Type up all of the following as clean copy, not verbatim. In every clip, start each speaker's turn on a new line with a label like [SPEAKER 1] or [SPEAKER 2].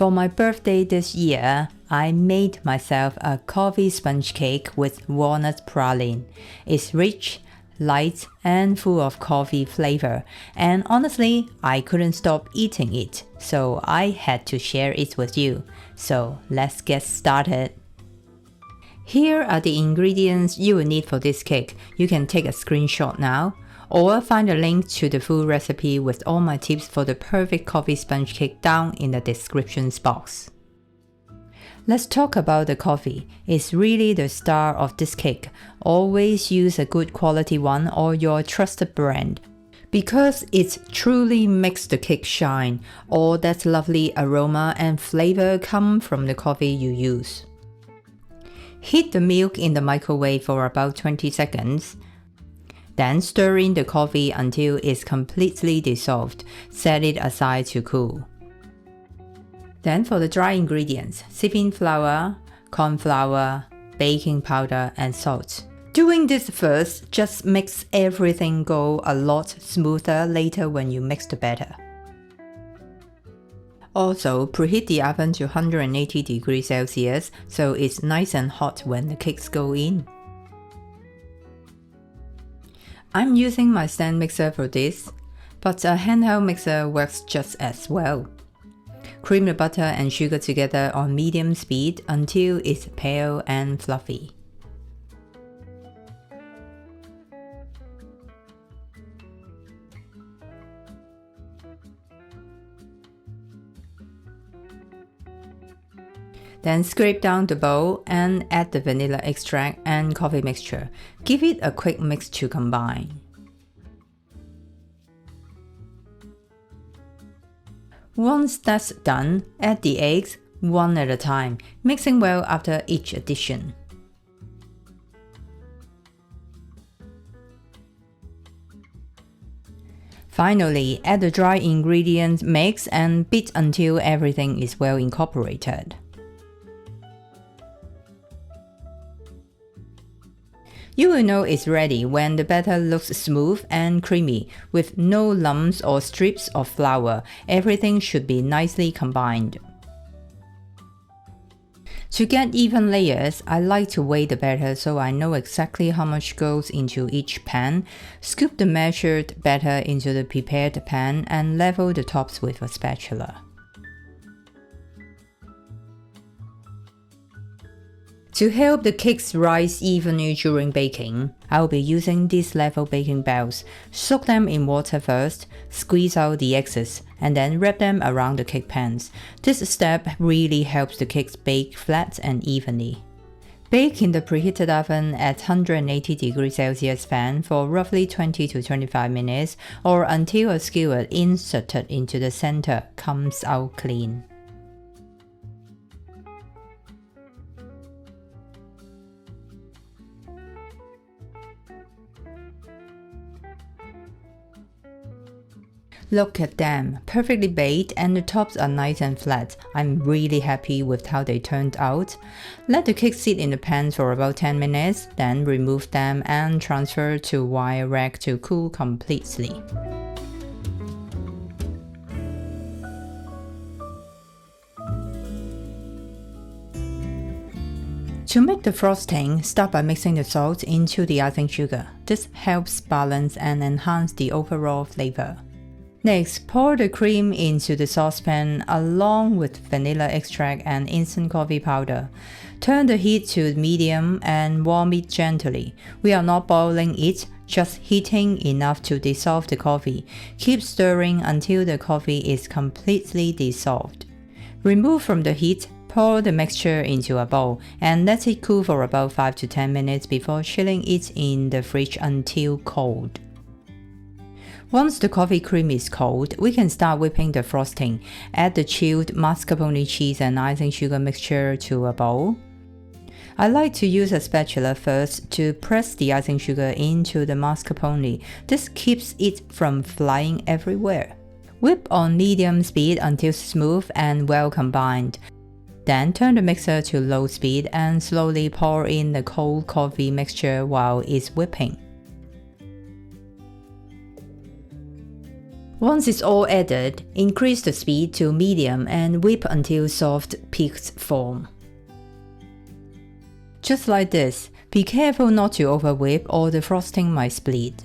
[SPEAKER 1] For my birthday this year, I made myself a coffee sponge cake with walnut praline. It's rich, light, and full of coffee flavor, and honestly, I couldn't stop eating it, so I had to share it with you. So let's get started. Here are the ingredients you will need for this cake. You can take a screenshot now, or find a link to the full recipe with all my tips for the perfect coffee sponge cake down in the description box. Let's talk about the coffee. It's really the star of this cake. Always use a good quality one or your trusted brand, because it truly makes the cake shine. All that lovely aroma and flavor come from the coffee you use. Heat the milk in the microwave for about 20 seconds. Then stir in the coffee until it's completely dissolved. Set it aside to cool. Then for the dry ingredients, sipping flour, corn flour, baking powder, and salt. Doing this first just makes everything go a lot smoother later when you mix the batter. Also, preheat the oven to 180 degrees Celsius so it's nice and hot when the cakes go in. I'm using my stand mixer for this, but a handheld mixer works just as well. Cream the butter and sugar together on medium speed until it's pale and fluffy. Then scrape down the bowl and add the vanilla extract and coffee mixture. Give it a quick mix to combine. Once that's done, add the eggs one at a time, mixing well after each addition. Finally, add the dry ingredients mix and beat until everything is well incorporated. You will know it's ready when the batter looks smooth and creamy, with no lumps or strips of flour. Everything should be nicely combined. To get even layers, I like to weigh the batter so I know exactly how much goes into each pan. Scoop the measured batter into the prepared pan and level the tops with a spatula. To help the cakes rise evenly during baking, I'll be using these level baking belts. Soak them in water first, squeeze out the excess, and then wrap them around the cake pans. This step really helps the cakes bake flat and evenly. Bake in the preheated oven at 180 degrees Celsius fan for roughly 20 to 25 minutes, or until a skewer inserted into the center comes out clean. Look at them, perfectly baked and the tops are nice and flat. I'm really happy with how they turned out. Let the cakes sit in the pan for about 10 minutes, then remove them and transfer to wire rack to cool completely. To make the frosting, start by mixing the salt into the icing sugar. This helps balance and enhance the overall flavor. Next, pour the cream into the saucepan along with vanilla extract and instant coffee powder. Turn the heat to medium and warm it gently. We are not boiling it, just heating enough to dissolve the coffee. Keep stirring until the coffee is completely dissolved. Remove from the heat, pour the mixture into a bowl, and let it cool for about 5 to 10 minutes before chilling it in the fridge until cold. Once the coffee cream is cold, we can start whipping the frosting. Add the chilled mascarpone cheese and icing sugar mixture to a bowl. I like to use a spatula first to press the icing sugar into the mascarpone. This keeps it from flying everywhere. Whip on medium speed until smooth and well combined. Then turn the mixer to low speed and slowly pour in the cold coffee mixture while it's whipping. Once it's all added, increase the speed to medium and whip until soft peaks form. Just like this, be careful not to overwhip or the frosting might split.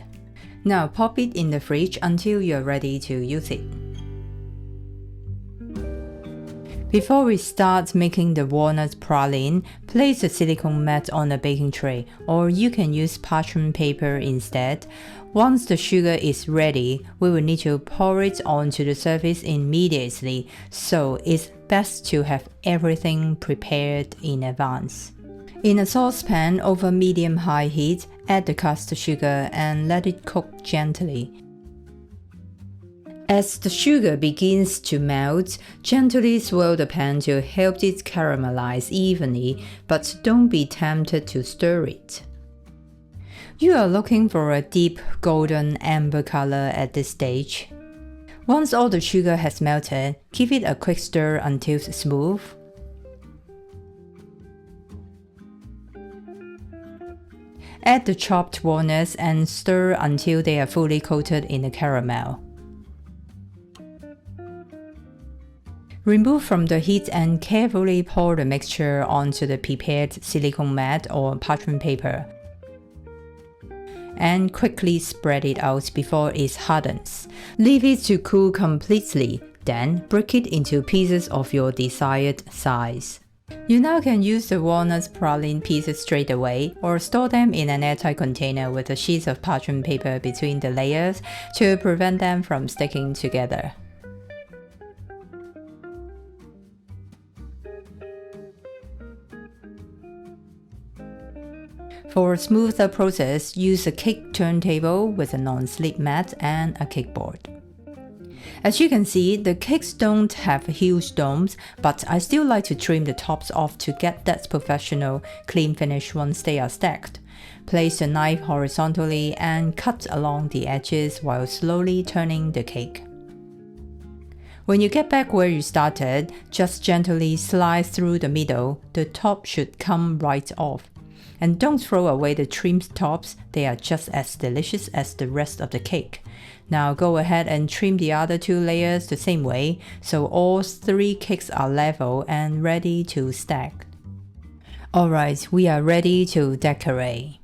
[SPEAKER 1] Now pop it in the fridge until you're ready to use it. Before we start making the walnut praline, place a silicone mat on a baking tray, or you can use parchment paper instead. Once the sugar is ready, we will need to pour it onto the surface immediately, so it's best to have everything prepared in advance. In a saucepan over medium-high heat, add the caster sugar and let it cook gently. As the sugar begins to melt, gently swirl the pan to help it caramelize evenly, but don't be tempted to stir it. You are looking for a deep golden amber color at this stage. Once all the sugar has melted, give it a quick stir until smooth. Add the chopped walnuts and stir until they are fully coated in the caramel. Remove from the heat and carefully pour the mixture onto the prepared silicone mat or parchment paper. And quickly spread it out before it hardens. Leave it to cool completely, then break it into pieces of your desired size. You now can use the walnut praline pieces straight away, or store them in an airtight container with a sheet of parchment paper between the layers to prevent them from sticking together. For a smoother process, use a cake turntable with a non-slip mat and a cake board. As you can see, the cakes don't have huge domes, but I still like to trim the tops off to get that professional, clean finish once they are stacked. Place the knife horizontally and cut along the edges while slowly turning the cake. When you get back where you started, just gently slice through the middle. The top should come right off. And don't throw away the trimmed tops, they are just as delicious as the rest of the cake. Now go ahead and trim the other two layers the same way, so all three cakes are level and ready to stack. Alright, we are ready to decorate.